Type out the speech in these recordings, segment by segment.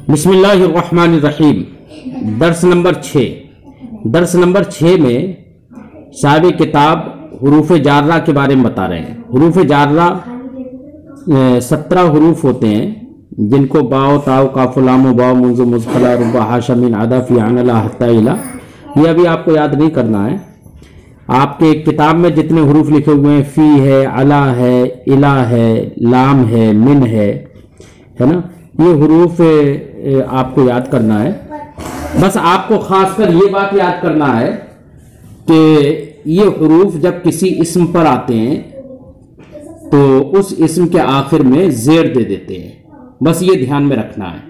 बिस्मिल्लाहिर्रहमानिर्रहीम। दर्स नंबर 6 में साहिब किताब हुरूफ जार्रा के बारे में बता रहे हैं। हुरूफ जार्रा 17 हुरूफ होते हैं, जिनको बाओ ताओ काफ लाम बाओ मुंज़ मुज़खला रुबा हाशा मिन अदा फी अनला हत्ता इला, ये अभी आपको याद नहीं करना है। आपके किताब में जितने हुरूफ लिखे हुए हैं, फी है, अला है, इला है, लाम है, मिन है ना, ये हुरूफ आपको याद करना है। बस आपको खासकर ये बात याद करना है कि ये हुरूफ जब किसी इस्म पर आते हैं तो उस इस्म के आखिर में जेर दे देते हैं, बस ये ध्यान में रखना है।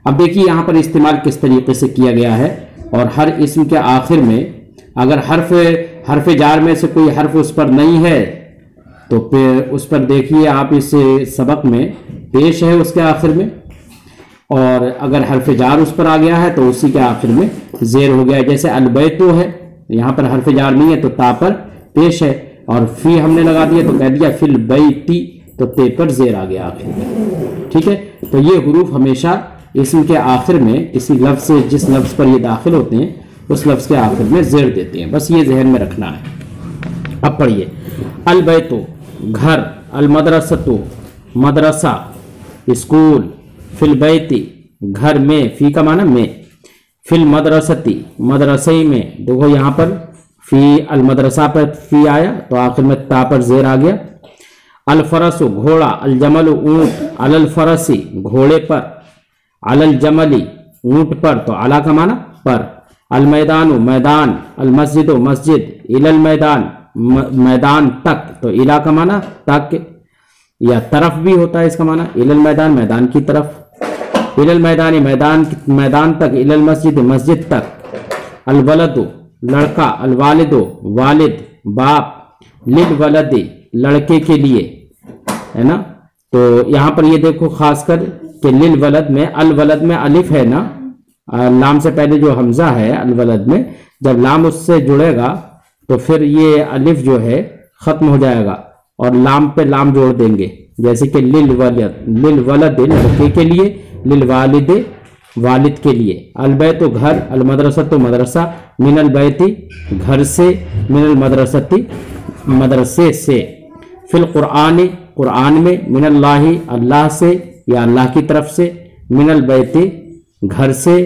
अब देखिए यहाँ पर इस्तेमाल किस तरीके से किया गया है, और हर इस्म के आखिर में अगर हर्फ जार में से कोई हर्फ उस पर नहीं है तो फिर उस पर देखिए आप इस सबक में पेश है उसके आखिर में, और अगर हर्फ जार उस पर आ गया है तो उसी के आखिर में जेर हो गया है। जैसे अलबैतो है, यहाँ पर हर्फ जार नहीं है तो ता पर पेश है, और फी हमने लगा दिया तो कह दिया फिल बैती, तो ते पर जेर आ गया आखिर में। ठीक है, तो ये हुरूफ हमेशा इस्म के आखिर में किसी लफ्ज से जिस लफ्ज पर ये दाखिल होते हैं उस लफ्ज के आखिर में जेर देते हैं, बस ये जहन में रखना है। अब पढ़िए, अलबैतो घर, अलमदरसतो मदरसा स्कूल, फिल बैती घर में, फी का माना में, फिल मदरसती मदरसे में, देखो यहाँ पर फी अलमदरसा पर फी आया तो आखिर में ता पर जेर आ गया। अलफरसु घोड़ा, अलजमल ऊंट, अलल फरसी घोड़े पर, अलल जमली ऊंट पर, तो अला का माना पर। अलमैदानु मैदान, अलमस्जिदो मस्जिद, इलल मैदान मैदान तक, तो इला का माना तक या तरफ भी होता है इसका माना, इलल मैदान मैदान की तरफ, इलल मैदानी मैदान तक, इलल मस्जिद मस्जिद तक। अलवलदु लड़का, अलवालिदो वालिद बाप, लिल वलदी लड़के के लिए, है ना। तो यहाँ पर ये देखो खासकर कि लिल वलद में, अल वलद में अलिफ है ना, लाम से पहले जो हमजा है अल वलद में, जब लाम उससे जुड़ेगा तो फिर ये अलिफ जो है खत्म हो जाएगा और लाम पे लाम जोड़ देंगे, जैसे कि लिल वलद लड़के के लिए, लिल वालिद वालिद के लिए। अलबैतो घर, अलमदरसतो मदरसा, मिनल बैती घर से, मिनल मदरसती मदरसे से। फिल कुरान कुरान में, मिनल्लाहि अल्लाह से या अल्लाह की तरफ से, मिनल बैती घर से,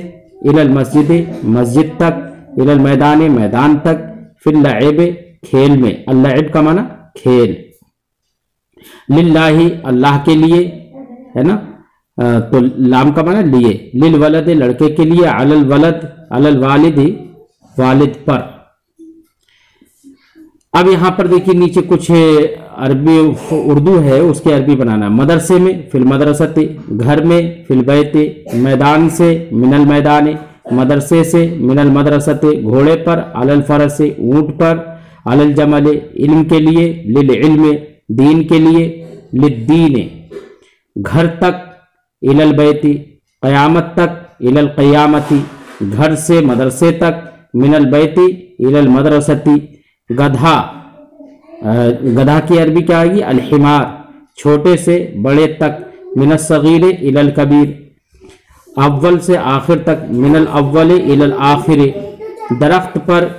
इलल मस्जिद मस्जिद तक, इलल मैदान मैदान तक, फिल लइब खेल में, अल्लाइब का माना खेल, लिल्लाहि अल्लाह के लिए, है ना, तो लाम का माना लिए, लिल वलद लड़के के लिए, अलल वलद अलल वालिद वालिद पर। अब यहाँ पर देखिए नीचे कुछ अरबी उर्दू है, उसके अरबी बनाना। मदरसे में, फिल मदरसती घर में, फिल बैती मैदान से, मिनल मैदान मदरसे से, मिनल मदरसती घोड़े पर, अलल फरस ऊंट पर, अलल जमल इल्म के लिए, लिल इल्म दीन के लिए, लिद्दीन घर तक, इलल बैती क़यामत तक, इलल क़यामती घर से मदरसे तक, मिनल बैती इलल मदरसती गधा, गधा की अरबी क्या आएगी, अलहिमार छोटे से बड़े तक, मिनस सगीर इलल कबीर अव्वल से आखिर तक, मिनल अव्वल इलल आखिर दरख्त पर,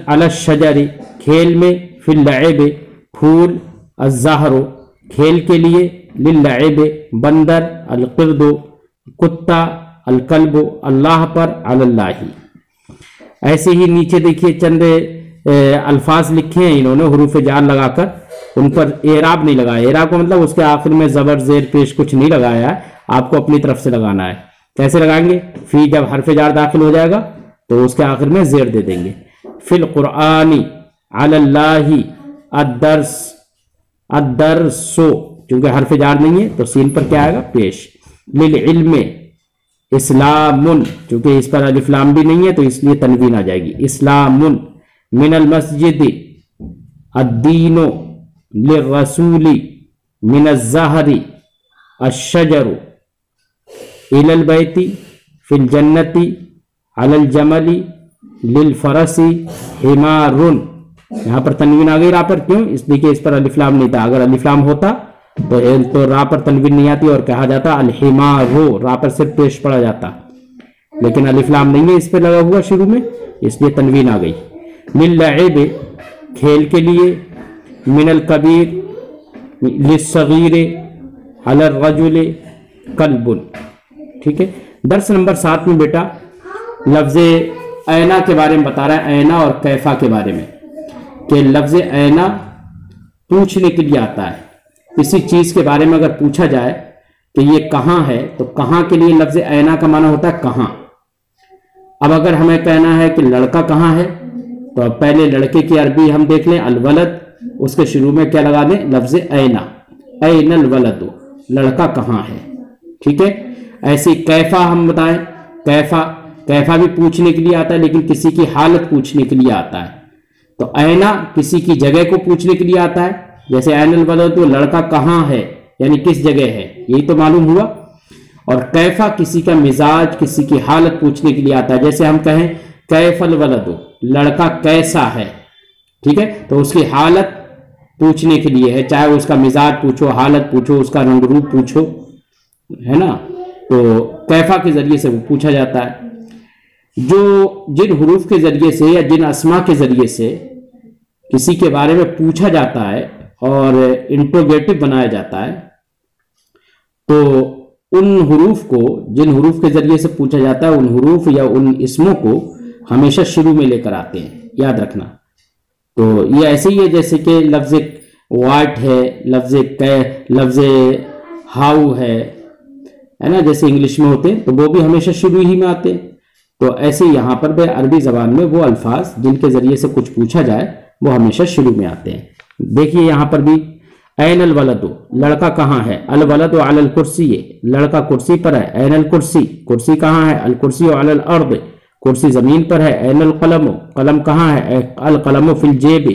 अलल शजरी खेल में, फिल लइब फूल, अज़्ज़हरो खेल के लिए, लिल लइब बंदर, अलकिर्दो कुत्ता, अलकल्बो अल्लाह पर, अलल्लाही। ऐसे ही नीचे देखिए चंद अल्फाज लिखे हैं इन्होंने हुरूफ जार लगाकर, उन पर एराब नहीं लगाया। एराब का मतलब उसके आखिर में जबर जेर पेश कुछ नहीं लगाया है, आपको अपनी तरफ से लगाना है। कैसे लगाएंगे, फी जब हर्फ जार दाखिल हो जाएगा तो उसके आखिर में जेर दे देंगे। फिल कुरानी अलल्लाही अद्दर्स, अद्दर्सो क्योंकि हर्फ जार नहीं है तो सीन पर क्या आएगा पेश। लिल इल्म इस्लामुन, क्योंकि इस पर अलिफ लाम भी नहीं है तो इसलिए तनवीन आ जाएगी, इस्लामुन। मिनल मस्जिद अद्दीनो, लिर्रसूली मिनज़्ज़हरी अश्शजरु, इलल बैती फिल जन्नती, अलल जमली लिल फरसी हिमारुन। यहाँ पर तनवीन आ गई, यहाँ पर क्यों, इसलिए कि इस पर अलिफ लाम नहीं था। अगर अलिफ लाम होता तो रा पर तनवीन नहीं आती और कहा जाता अल-हिमारो, रा पर सिर्फ पेश पड़ा जाता, लेकिन अलिफ लाम नहीं है इस पे लगा हुआ शुरू में, इसलिए तनवीन आ गई। लिल-लइब, खेल के लिए, मिनल कबीर, लिस्सगीर, अलर रजुल कल्बुन। ठीक है। दर्स नंबर 7 में बेटा लफ्ज़ ऐना के बारे में बता रहा है, ऐना और कैफा के बारे में, कि लफ्ज़ ऐना पूछने के लिए आता है। किसी चीज़ के बारे में अगर पूछा जाए कि ये कहाँ है, तो कहाँ के लिए लफ्ज़ ऐना का माना होता है कहाँ। अब अगर हमें कहना है कि लड़का कहाँ है, तो अब पहले लड़के की अरबी हम देख लें, अलवलद, उसके शुरू में क्या लगा दें, लफ्ज़ ऐना, ऐनल वलद, लड़का कहाँ है। ठीक है। ऐसी कैफा हम बताएं, कैफा भी पूछने के लिए आता है, लेकिन किसी की हालत पूछने के लिए आता है। तो ऐना किसी की जगह को पूछने के लिए आता है, जैसे ऐनल वलद, तो लड़का कहाँ है यानी किस जगह है, यही तो मालूम हुआ। और कैफा किसी का मिजाज, किसी की हालत पूछने के लिए आता है, जैसे हम कहें कैफल वलद, लड़का कैसा है। ठीक है। तो उसकी हालत पूछने के लिए है, चाहे उसका मिजाज पूछो, हालत पूछो, उसका रंग रूप पूछो, है ना, तो कैफा के जरिए से वो पूछा जाता है। जो जिन हुरूफ के जरिए से या जिन अस्मा के जरिए से किसी के बारे में पूछा जाता है और इंट्रोगेटिव बनाया जाता है, तो उन हुरूफ को, जिन हुरूफ के जरिए से पूछा जाता है, उन हुरूफ या उन इसमों को हमेशा शुरू में लेकर आते हैं, याद रखना। तो ये ऐसे ही है जैसे कि लफ्ज़ वाट है, लफ्ज़ हाउ है ना, जैसे इंग्लिश में होते हैं, तो वो भी हमेशा शुरू ही में आते हैं। तो ऐसे यहाँ पर भी अरबी ज़बान में वो अल्फाज जिनके ज़रिए से कुछ पूछा जाए वो हमेशा शुरू में आते हैं। देखिए यहाँ पर भी ऐनल वलदु, लड़का कहाँ है, अल वलदु अलल कुर्सी, लड़का कुर्सी पर है, ऐनल कुर्सी, कुर्सी कहाँ है, अल कुर्सी अलल अर्द, कुर्सी ज़मीन पर है, ऐनल कलम, कलम कहाँ है, अल कलम फिल जेब,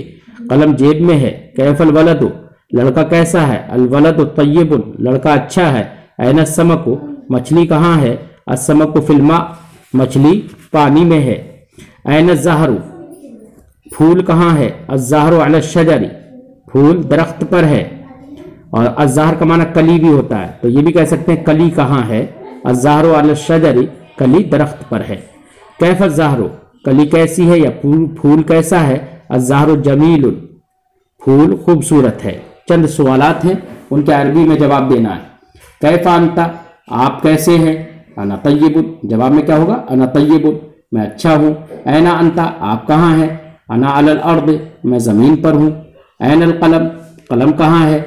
कलम जेब में है, कैफल वलदु, लड़का कैसा है, अल वलदु तय्यबुन, लड़का अच्छा है, ऐन समको, मछली कहाँ है, असमको फिल मा, मछली पानी में है, ऐन ज़हरु, फूल कहाँ है, अज़्ज़हरु अला शजरी, फूल दरख्त पर है। और अज़्ज़हर का माना कली भी होता है, तो ये भी कह सकते हैं कली कहाँ है, अज़्ज़हरु अला शजरी, कली दरख्त पर है। कैफ अज़्ज़हरु, कली कैसी है या फूल कैसा है, अज़्ज़हरु जमीलुन, फूल खूबसूरत है। चंद सवालात हैं, उनके अरबी में जवाब देना है। कैफ अंता, आप कैसे हैं, अना तय्यबुन, जवाब में क्या होगा, अना तय्यबुन, मैं अच्छा हूँ। ऐना अंता, आप कहाँ हैं, अना अलल अर्द, मैं ज़मीन पर हूँ। ऐनल कलम, कलम कहाँ है,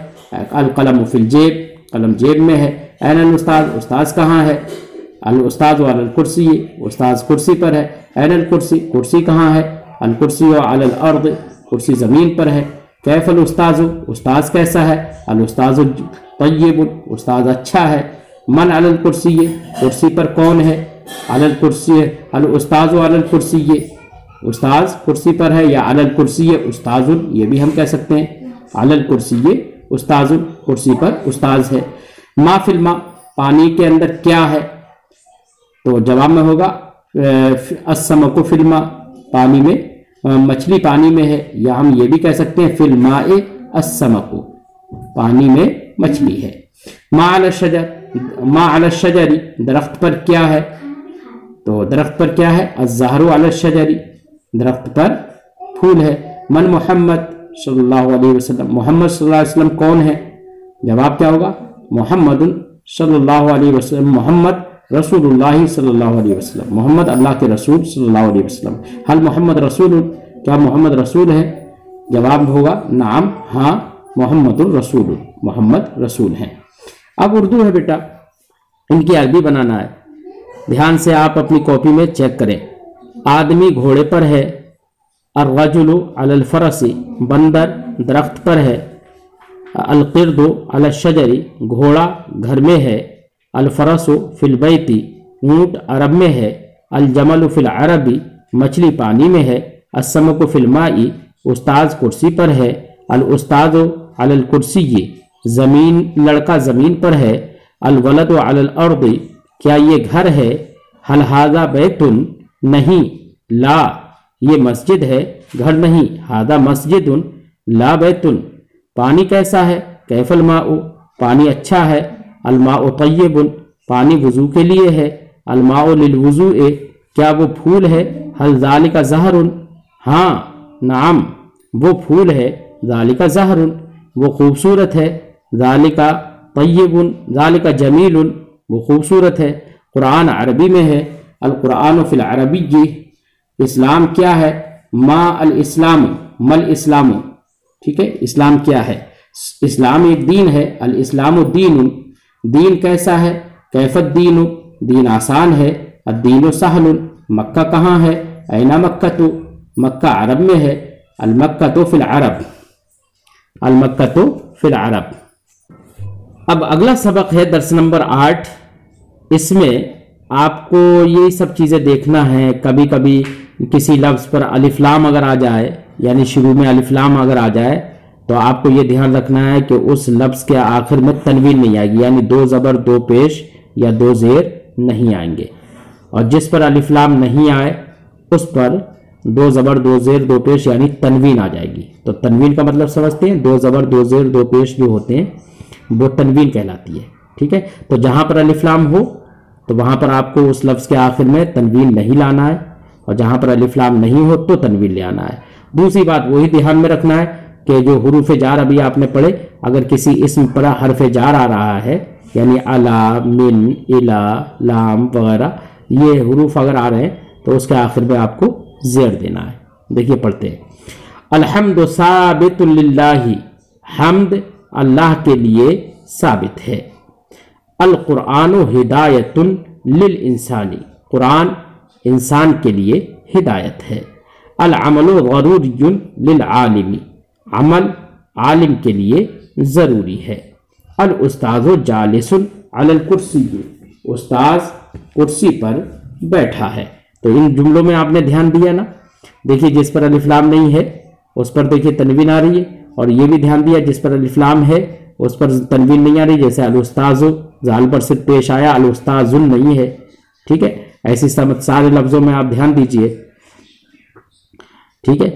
अल कलम फिल जेब, कलम जेब में है। ऐनल उस्ताद, उस्ताद कहाँ है, अल उस्ताद अलल कुर्सी, उस्ताद कुर्सी पर है। ऐनल कुर्सी, कुर्सी कहाँ है, अल कुर्सी अलल अर्द, कुर्सी ज़मीन पर है। कैफल उस्ताद, उस्ताद कैसा है, अल उस्ताद तय्यबुन, उस्ताद अच्छा है। मन अलल कुर्सी, कुर्सी पर कौन है, अलल कुर्सी, अल उस्ताद अलल कुर्सी, उस्ताद कुर्सी पर है, या अलल कुर्सी उस्ताजुन, ये भी हम कह सकते हैं, अलल कुर्सी उस्ताजुन, कुर्सी पर उस्ताद है। मा फिल मा, पानी के अंदर क्या है, तो जवाब में होगा अस्समकु फिल मा, पानी में मछली पानी में है, या हम ये भी कह सकते हैं फिल माए अस्समकु, पानी में मछली है। मा अल शजर, मा अल शजरी, दरख्त पर क्या है, तो दरख्त पर क्या है, अज़्ज़हरु अल शजरी, दरख्त पर फूल है। मन मोहम्मद सल्लल्लाहु अलैहि वसल्लम, मोहम्मद सल्लल्लाहु अलैहि वसल्लम कौन है, जवाब क्या होगा, मोहम्मदुन सल्लल्लाहु अलैहि वसल्लम, मोहम्मद रसूलुल्लाह सल्लल्लाहु अलैहि वसल्लम, मोहम्मद अल्लाह के रसूल सल्लल्लाहु अलैहि वसल्लम। हल मोहम्मद रसूल, क्या मोहम्मद रसूल है, जवाब होगा नाम, हाँ मोहम्मदुर रसूल, मोहम्मद रसूल हैं। अब उर्दू है बेटा, इनकी अरबी बनाना है, ध्यान से आप अपनी कॉपी में चेक करें। आदमी घोड़े पर है, अर्रजुलु अलल फरसी, बंदर दरख्त पर है, अलकिर्दु अल शजरी, घोड़ा घर में है, अलफरसु फिल बैती, ऊँट अरब में है, अलजमलु फिल अरबी, मछली पानी में है, अस्समकु फिल माई, उस्ताद कुर्सी पर है, अल उस्तादु अलल कुर्सी, ज़मीन लड़का ज़मीन पर है, अल वलदु अलल अर्दी, क्या ये घर है, हल हादा बैतुन, नहीं, ला ये मस्जिद है, घर नहीं, हादा मस्जिदुन ला बैतुन, पानी कैसा है, कैफल माउ, پانی اچھا ہے. الماء طیب، پانی وضو کے لیے ہے. الماء للوضوء، کیا وہ پھول ہے؟ هل ذالک زہر، ہاں نعم وہ پھول ہے. ذالک زہر، وہ خوبصورت ہے. ذالک طیب، ذالک جمیل، وہ خوبصورت ہے. قرآن عربی میں ہے. القرآن فی العربی، اسلام کیا ہے؟ ما الاسلام، مل اسلام، ٹھیک ہے. اسلام کیا ہے؟ اسلام ایک دین ہے. الاسلام دین، دین کیسا ہے؟ کیف الدین، دین آسان ہے. الدین سہل، مکہ کہاں ہے؟ اینا مکہ تو، مکہ عرب میں ہے. المکہ تو فی العرب، المکہ تو فی العرب. اب اگلا سبق ہے درس نمبر 8. اس میں آپ کو یہ سب چیزیں دیکھنا ہے. کبھی کبھی کسی لفظ پر الف لام اگر آ جائے، یعنی شروع میں الف لام اگر آ جائے، تو آپ کو یہ دھیان رکھنا ہے کہ اس لفظ کے آخر میں تنوین نہیں آئے گی، یعنی 2 زبر 2 پیش یا 2 زیر نہیں آئیں گے. اور جس پر الف لام نہیں آئے اس پر 2 زبر 2 زیر 2 پیش یعنی تنوین آ جائے گی. تو تنوین کا مطلب سمجھتے ہیں؟ 2 زبر 2 زیر 2 پیش جو ہوتے ہیں وہ تنوین کہلاتی ہے. ٹھیک ہے. تو جہاں پر الف لام ہو تو وہاں پر آپ کو اس لفظ کے آخر میں تنوین نہیں لانا ہے، اور جہاں پر الف لام نہیں ہو تو تنوین لے آنا ہے. دوسری بات وہی دھیان میں رکھنا ہے کہ جو حروف جار ابھی آپ نے پڑھے، اگر کسی اسم پر حرف جار آ رہا ہے، یعنی الا، من، الا، لام وغیرہ، یہ حروف اگر آ رہے ہیں تو اس کے آخر میں آپ کو زیر دینا ہے. دیکھیے پڑھتے ہیں. الحمد ثابت للہ، حمد اللہ کے لیے ثابت ہے. القرآن ہدایت للانسانی، قرآن انسان کے لیے ہدایت ہے. العمل ضروری للعالم، عمل عالم کے لیے ضروری ہے. الاستاذ جالس علی الکرسی، استاذ کرسی پر بیٹھا ہے. تو ان جملوں میں آپ نے دھیان دیا نا. دیکھیے جس پر الف لام نہیں ہے اس پر دیکھیے تنوین آ رہی ہے، اور یہ بھی دھیان دیا جس پر الف لام ہے اس پر تنوین نہیں آ رہی. جیسے الاستاذ، زال پر صرف پیش آیا، الاستاذ نہیں ہے. ٹھیک ہے. ایسی سارے لفظوں میں آپ دھیان دیجئے. ٹھیک ہے.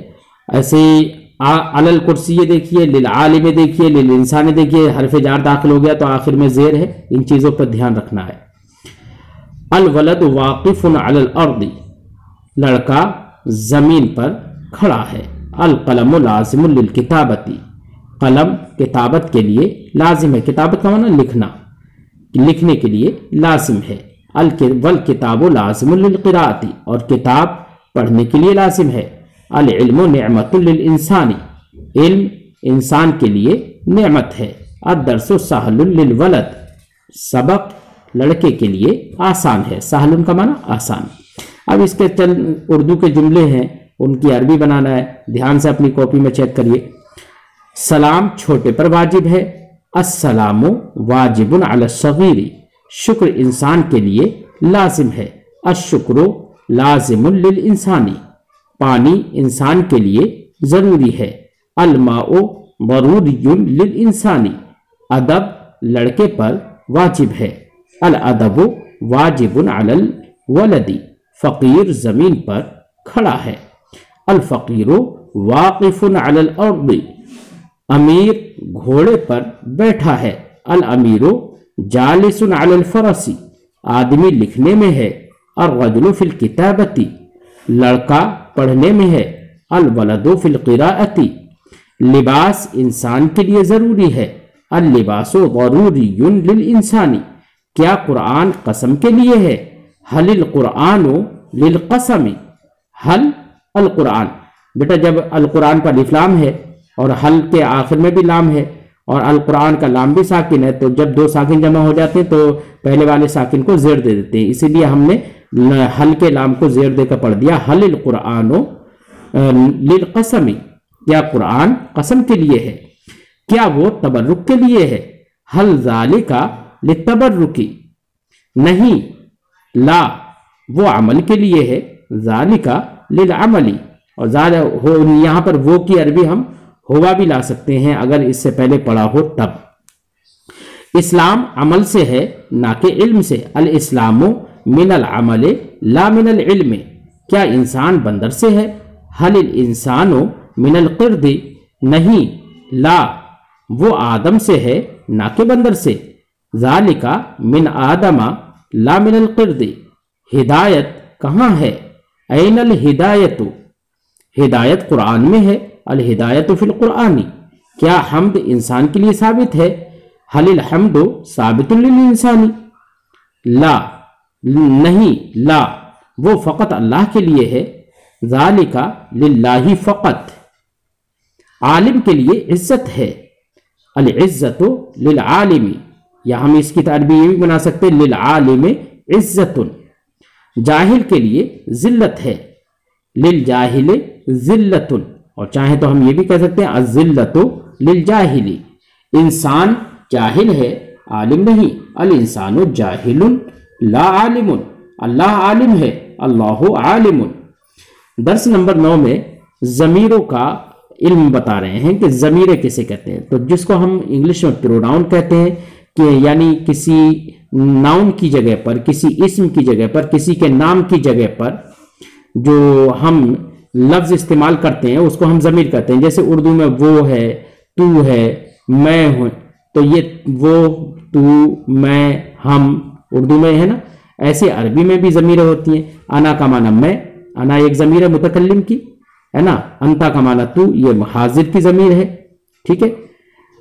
ایسے علی الکرسی دیکھیے، للعالم دیکھیے، للانسان دیکھیے، حرف جار داخل ہو گیا تو آخر میں زیر ہے. ان چیزوں پر دھیان رکھنا ہے. الولد واقف علی الارض، لڑکا زمین پر کھڑا ہے. القلم لازم للکتابت، قلم کتابت کے لیے لازم ہے. کتابت کا معنی لکھنا، لکھنے کے لیے لازم ہے. والکتاب لازم للقراءت، اور کتاب پڑھنے کے لیے لازم ہے. العلم نعمت للانسان، علم انسان کے لیے نعمت ہے. الدرس سہل للولد، سبق لڑکے کے لیے آسان ہے. سہل کا معنی آسان. اب اس کے چند اردو کے جملے ہیں، ان کی عربی بنانا ہے. دھیان سے اپنی کاپی میں چیک کریے. سلام چھوٹے پر واجب ہے. السلام واجب علی الصغیر، شکر انسان کے لیے لازم ہے. الشکر لازم للانسانی، پانی انسان کے لیے ضروری ہے. الماء ضروری للانسانی، ادب لڑکے پر واجب ہے. الادب واجب علی الولد، فقیر زمین پر کھڑا ہے. الفقیر واقف علی الارض، امیر گھوڑے پر بیٹھا ہے. الامیر جالس علی الفرس، آدمی لکھنے میں ہے. الرجل فی الکتابت، لڑکا پڑھنے میں ہے. الولد فی القراءت، لباس انسان کے لیے ضروری ہے. اللباس ضروری للانسان، کیا قرآن قسم کے لیے ہے. حل القرآن للقسم، حل القرآن، بیٹا جب القرآن پر الف لام ہے اور حل کے آخر میں بھی لام ہے اور القرآن کا لام بھی ساکن ہے، تو جب 2 ساکن جمع ہو جاتے ہیں تو پہلے والے ساکن کو زیر دے دیتے ہیں. اسی لیے ہم نے حل کے لام کو زیر دے کر پڑھ دیا. حل القرآن للقسم، کیا قرآن قسم کے لیے ہے. کیا وہ تبرک کے لیے ہے. حل ذالک للتبرک، نہیں، لا وہ عمل کے لیے ہے. ذالک للعمل، اور یہاں پر وہ کی عربی ہم ہوا بھی لا سکتے ہیں اگر اس سے پہلے پڑھا ہو تب. اسلام عمل سے ہے نہ کہ علم سے. الاسلام من العمل لا من العلم، کیا انسان بندر سے ہے. حل الانسان من القرد، نہیں، لا وہ آدم سے ہے ना के बंदर से। ज़ालिका मिन आदमा ला मिनल क़िर्दी, हिदायत कहाँ है? ऐनल हिदायतु, हिदायत कुरान में है। अल हिदायतु फिल कुरानी, क्या हम्द इंसान के लिए साबित है? हलिल हम्दु साबितुल लिल इंसानी, ला नहीं, ला वो फ़कत अल्लाह के लिए है। ज़ालिका लिल्लाहि फ़कत, आलिम के लिए इज्जत है। अल इज्जतु लिल आलिमी, या हम इसकी तारीफ ये भी बना सकते हैं लिल आलिमी इज्जतुन, जाहिल के लिए जिल्लत है। लिल जाहिल जिल्लतुन, और चाहे तो हम ये भी कह सकते हैं अज़िल्लतु लिल जाहिली, इंसान जाहिल है आलिम नहीं। अल इंसानु जाहिलुन ला आलिमुन, अल्लाह आलिम है, अल्लाहु आलिमुन। दर्स नंबर 9 में ज़मीरों का इल्म बता रहे हैं कि ज़मीरें किसे कहते हैं। तो जिसको हम इंग्लिश में प्रोनाउन कहते हैं, कि यानी किसी नाउन की जगह पर, किसी इस्म की जगह पर, किसी के नाम की जगह पर जो हम लफ्ज़ इस्तेमाल करते हैं उसको हम ज़मीर कहते हैं। जैसे उर्दू में वो है, तू है, मैं हूँ, तो ये वो, तू, मैं, हम उर्दू में है ना। ऐसे अरबी में भी ज़मीरें होती हैं। अना का माना मैं, अना एक ज़मीर है मुतकल्लिम की, है ना। अंता का माना तू, ये हाजिर की ज़मीर है, ठीक है।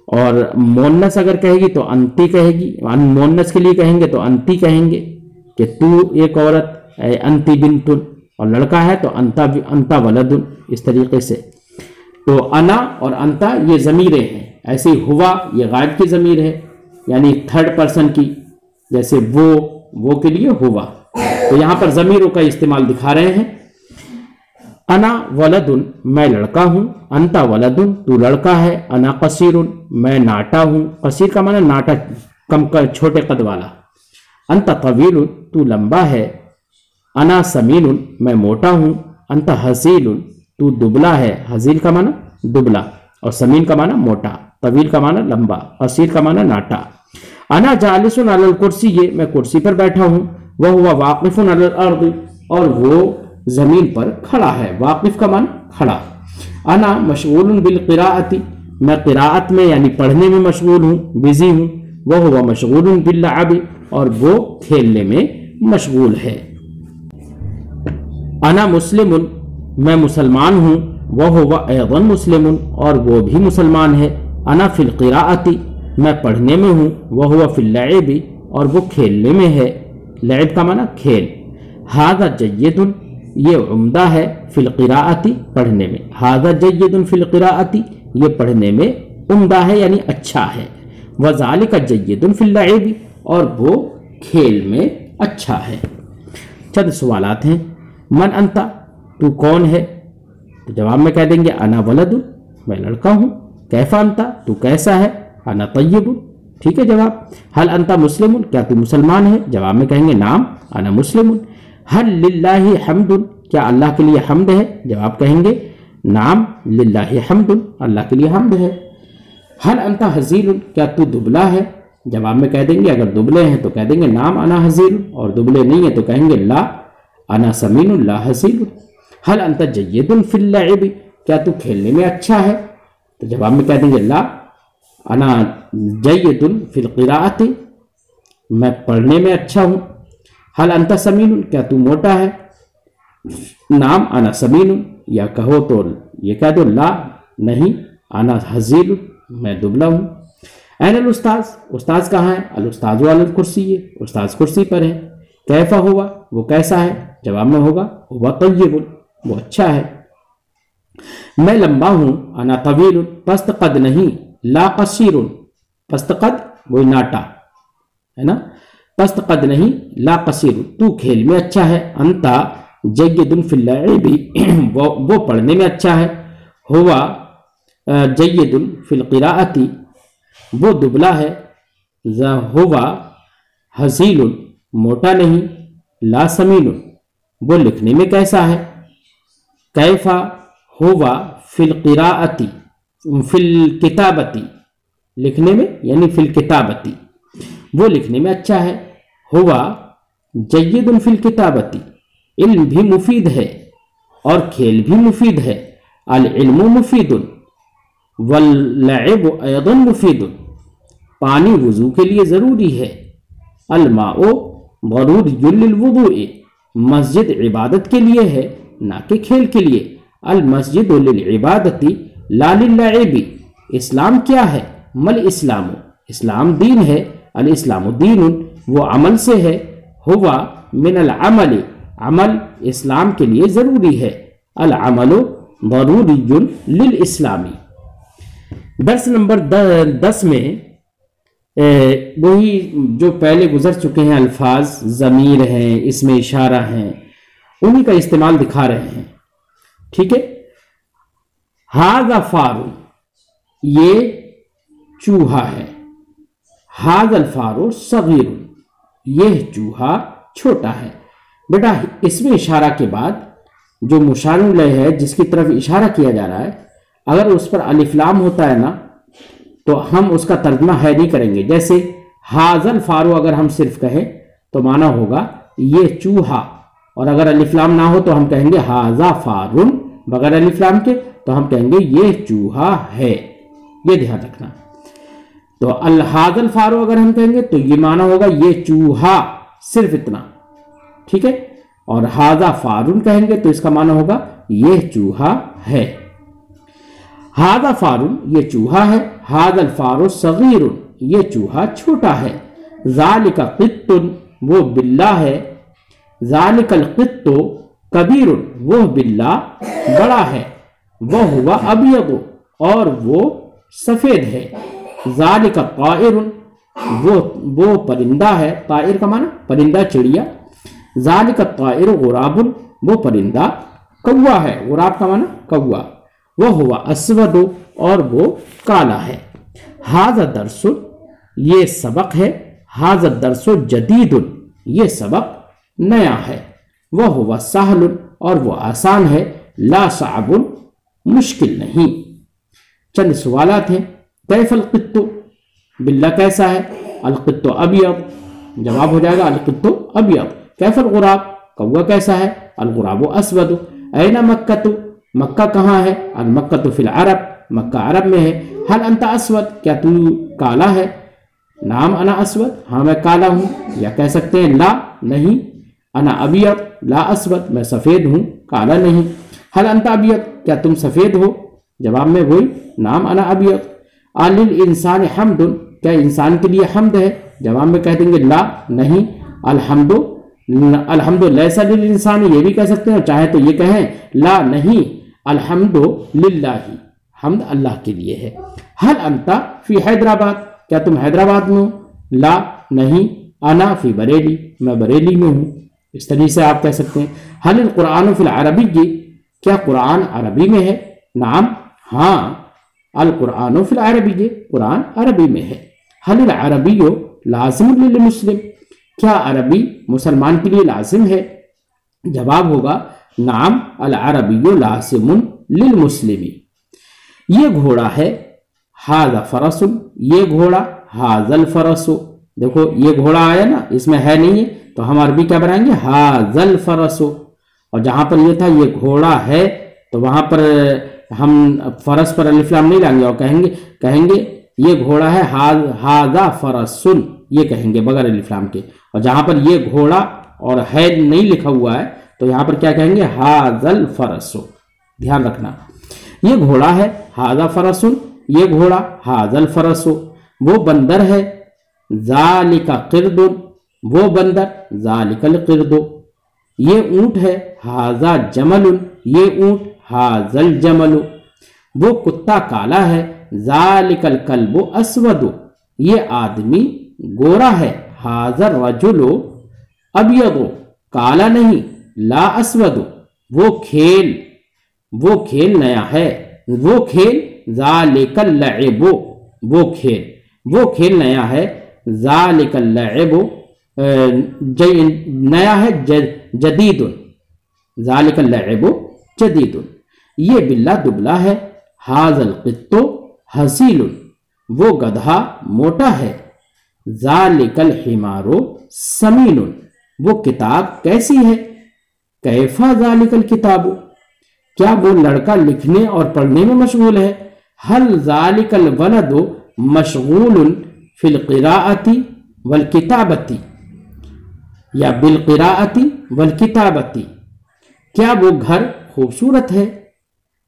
और मोन्नस अगर कहेगी तो अंती कहेगी, मोन्नस के लिए कहेंगे तो अंती कहेंगे कि तू एक औरत, अंती बिन्तुन, और लड़का है तो अंता वलदुन, इस तरीके से। तो अना और अंता ये ज़मीरें हैं। ऐसे हुआ ये गायब की ज़मीर है, यानी थर्ड पर्सन की, जैसे वो के लिए हुआ। तो यहाँ पर ज़मीरों का इस्तेमाल दिखा रहे हैं। अना वलदुन, मैं लड़का हूँ। अंता वलदुन, तू लड़का है। अना कसीरुन, मैं नाटा हूँ। कसीर का माना नाटा, कम छोटे कद वाला। अंता तवीलुन, तू लंबा है। अना समीनुन, मैं मोटा हूँ। अंता हसीलुन, तू दुबला है। हजील का माना दुबला, और समीन का माना मोटा। तवील का माना लंबा, कसीर का माना नाटा। अना जालिसुन अलल कुर्सी, ये मैं कुर्सी पर बैठा हूँ। वह हुआ वाकिफुन अलल अर्द, और वो जमीन पर खड़ा है। वाकिफ का माना खड़ा। अना मशगूलुन बिल क़िराअती, मैं क़िराअत में यानी पढ़ने में मशगूल हूँ, बिजी हूँ। वह हुआ मशगूलुन बिल लअब, और वो खेलने में मशगूल है। अना मुस्लिमुन, मैं मुसलमान हूँ। वह हुआ ऐज़न मुस्लिमुन, और वो भी मुसलमान है। अना फिल क़िराअती, मैं पढ़ने में हूँ। वह हुआ फिल लअबी, और वो खेलने में है। लअब का माना खेल। हाज़ा जय्यदुन, ये उम्दा है। फिल क़िराअती, पढ़ने में। हाज़ा जय्यदुन फिल क़िराअती, ये पढ़ने में उम्दा है यानी अच्छा है। व ज़ालिका जय्यदुन फिल लअबी, और वो खेल में अच्छा है। चंद सवालात हैं। मन अंता, तू कौन है? तो जवाब में कह देंगे अना वलदुन, मैं लड़का हूँ। कैफा अंता, तू कैसा है? अना तय्यबुन, ठीक है जवाब। हल अंता मुस्लिमुन, क्या तू मुसलमान है? जवाब में कहेंगे नाम, अना मुस्लिमुन। हल लिल्लाहि हम्दुन, क्या अल्लाह के लिए हम्द है? जवाब कहेंगे नाम, लिल्लाहि हम्दुन, अल्लाह के लिए हम्द है। हल अंता हजीलुन, क्या तू दुबला है? जवाब में कह देंगे अगर दुबले हैं तो कह देंगे नाम अना हजीलुन, और दुबले नहीं है तो कहेंगे ला अना समीनुन ला हजीलुन। हल अंता जय्यदुन फिल लअबी, क्या तू खेलने में अच्छा है? तो जवाब में कह देंगे ला अना जय्यदुन फिल क़िराअती, मैं पढ़ने में अच्छा हूँ। हल अंता समीनुन, क्या तू मोटा है? नाम अना समीनुन, या कहो तो ये कह दो ला नहीं अना हजीलुन, मैं दुबला हूँ। ऐनल उस्ताज, उस्ताज कहाँ है? अल उस्ताज अलल कुर्सी, ये उस्ताज कुर्सी पर है। कैफा हुआ, वो कैसा है? जवाब में होगा हुआ तय्यबुन, वो अच्छा है। मैं लंबा हूँ। अना तवीलुन, पस्त कद नहीं। ला कसीरुन, पस्त कद वही नाटा है ना। पस्त कद नहीं, ला कसीरुन, तू खेल में अच्छा है। अंता जय्यदुन फिल लअबी, वो पढ़ने में अच्छा है। हुआ जय्यदुन फिल क़िराअती, वो दुबला है। हुआ हजीलुन, मोटा नहीं। ला समीनुन, वो लिखने में कैसा है। कैफा हुआ फिल क़िराअती, फिल किताबती, लिखने में यानी फिल किताबती, वो लिखने में अच्छा है। हुआ जय्यदुन फिल किताबती, इल्म भी मुफीद है और खेल भी मुफीद है। अल इल्मु मुफीदुन वल लअब अयदन मुफीदुन, پانی وضو کے لیے ضروری ہے۔ الماء ضروری للوضوء، مسجد عبادت کے لیے ہے نہ کہ کھیل کے لیے۔ المسجد للعبادت لا للعب، اسلام کیا ہے؟ مل اسلام، اسلام دین ہے۔ الاسلام دین، وہ عمل سے ہے۔ ہوا من العمل، عمل اسلام کے لیے ضروری ہے۔ العمل ضروری للاسلام۔ درس نمبر 10 میں وہی جو پہلے گزر چکے ہیں الفاظ، ضمیر ہیں، اسم اشارہ ہیں، انہی کا استعمال دکھا رہے ہیں۔ ٹھیک ہے، ھذا فار، یہ چوہا ہے۔ ھذا الفار صغیر، یہ چوہا چھوٹا ہے۔ بیٹا اسم اشارہ کے بعد جو مشار الیہ ہے، جس کی طرف اشارہ کیا جا رہا ہے، اگر اس پر الف لام ہوتا ہے نا تو ہم اس کا ترجمہ ہے نہیں کریں گے۔ جیسے ھذا الفار اگر ہم صرف کہیں تو معنی ہوگا یہ چوہا، اور اگر الف لام نہ ہو تو ہم کہیں گے ھذا فار، بغیر الف لام کے تو ہم کہیں گے یہ چوہا ہے۔ یہ دھیان رکھنا۔ تو ھذا الفار اگر ہم کہیں گے تو یہ معنی ہوگا یہ چوہا، صرف اتنا۔ ٹھیک ہے، اور ھذا فار کہیں گے تو اس کا معنی ہوگا یہ چوہا ہے۔ ھذا فار، یہ چوہا ہے۔ ھذا الفار صغیر، یہ چوہا چھوٹا ہے۔ ذالک قط، وہ بلہ ہے۔ ذالک القط کبیر، وہ بلہ بڑا ہے۔ وہو ابیض، اور وہ سفید ہے۔ ذالک طائر، وہ پرندہ ہے۔ طائر کا معنی پرندہ، چڑیا۔ ذالک الطائر غراب، وہ پرندہ کوا ہے۔ غراب کا معنی کوا۔ وہو اسود، اور وہ کالا ہے۔ ھذا درس، یہ سبق ہے۔ ھذا الدرس جدید، یہ سبق نیا ہے۔ وہو سہل، اور وہ آسان ہے۔ لا صعب، مشکل نہیں۔ چند سوالات ہیں۔ کیف القط، بلہ کیسا ہے؟ القط ابیض، جواب ہو جائے گا القط ابیض۔ کیف الغراب، کوا کیسا ہے؟ الغراب اسود۔ این مکہ، مکہ کہاں ہے؟ المکہ فی العرب، مکہ عرب میں ہے۔ حل انت اسود، کیا تو کالا ہے؟ نعم انا اسود، ہاں میں کالا ہوں۔ یا کہہ سکتے ہیں لا، نہیں۔ انا ابیض لا اسود، میں سفید ہوں، کالا نہیں۔ حل انت ابیض، کیا تم سفید ہو؟ جواب میں وہی نعم انا ابیض۔ للانسان حمد، کیا انسان کے لیے حمد ہے؟ جواب میں کہہ دیں گے لا، نہیں۔ الحمد لیس للانسان، یہ بھی کہہ سکتے ہیں، چاہے تو یہ کہیں لا، نہیں۔ الحمد للہ، حمد اللہ کے لیے ہے۔ حل انت فی حیدرآباد، کیا تم حیدرآباد میں ہو؟ لا، نہیں۔ انا فی بریلی، میں بریلی میں ہوں۔ اس طریقے سے آپ کہہ سکتے ہیں۔ حل القرآن فی العربی، کیا قرآن عربی میں ہے؟ نعم، ہاں۔ القرآن فی العربی، قرآن عربی میں ہے۔ حل العربی لازم للمسلم، کیا عربی مسلمان کے لیے لازم ہے؟ جواب ہوگا نعم، العربی لازم للمسلم۔ یہ گھوڑا ہے۔ ھذا فرس، یہ گھوڑا۔ ھذا الفرس، دیکھو یہ گھوڑا آیا نا، اس میں ہے نہیں ہے تو ہم عربی کیا بنائیں گے؟ ھذا الفرس۔ اور جہاں پر یہ تھا یہ گھوڑا ہے تو وہاں پر ہم فرس پر الف لام نہیں لائیں گے اور کہیں گے یہ گھوڑا ہے ھذا فرس، یہ کہیں گے بغیر الف لام کے۔ اور جہاں پر یہ گھوڑا اور ہے نہیں لکھا ہوا ہے تو یہاں پر کیا کہیں گے؟ ھذا الفرس۔ دھیان رکھنا، یہ گھوڑا ہے۔ ھذا فرس، یہ گھوڑا۔ ھذا الفرس، وہ بندر ہے۔ ذالک قرد، وہ بندر۔ ذالک القرد، یہ اونٹ ہے۔ ھذا جمل، یہ اونٹ۔ ھذا الجمل، وہ کتا کالا ہے۔ ذالک الکلب اسود، یہ آدمی گورا ہے۔ ھذا الرجل ابیض، کالا نہیں۔ لا اسود، وہ کھیل نیا ہے۔ وہ کھیل ذالک اللعب، وہ کھیل نیا ہے۔ ذالک اللعب نیا ہے، جدید۔ ذالک اللعب جدید، یہ بلہ دبلا ہے۔ ھذا القط حصیل، وہ گدھا موٹا ہے۔ ذالک الحمار سمین، وہ کتاب کیسی ہے؟ کیفا ذالک الکتاب، کیا وہ لڑکا لکھنے اور پڑھنے میں مشغول ہے؟ حل ذالک الولد مشغول فی القراءتی والکتابتی یا بالقراءتی والکتابتی، کیا وہ گھر خوبصورت ہے؟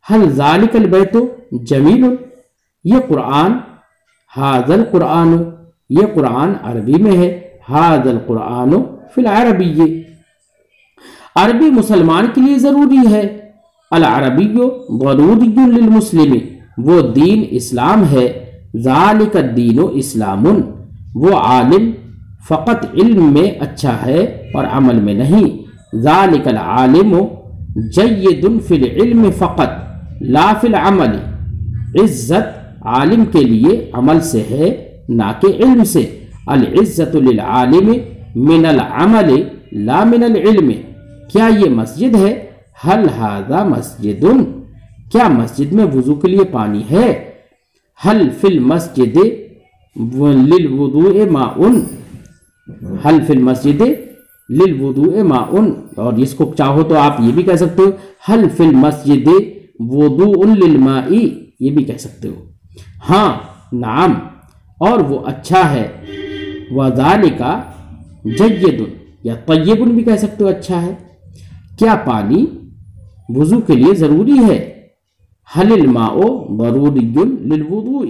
حل ذالک البیت جمیل، یہ قرآن، ھذا القرآن، یہ قرآن عربی میں ہے، ھذا القرآن فی العربی، عربی مسلمان کے لیے ضروری ہے، العربی ضروری للمسلم، وہ دین اسلام ہے، ذالک الدین اسلام، وہ عالم فقط علم میں اچھا ہے اور عمل میں نہیں، ذالک العالم جید فی العلم فقط لا فی العمل، عزت عالم کے لیے عمل سے ہے نہ کہ علم سے، العزت للعالم من العمل لا من العلم، کیا یہ مسجد ہے؟ حل ھذا مسجد، کیا مسجد میں وضو کے لیے پانی ہے؟ حل فی المسجد للوضوء ماء، حل فی المسجد للوضوء ماء، اور اس کو چاہو تو آپ یہ بھی کہہ سکتے ہو حل فی المسجد وضوء للماء، یہ بھی کہہ سکتے ہو، ہاں نعم، اور وہ اچھا ہے، وذالک جید یا طیب بھی کہہ سکتے ہو، اچھا ہے، کیا پانی وضو کے لیے ضروری ہے؟ حل الماء ضروری للوضوء،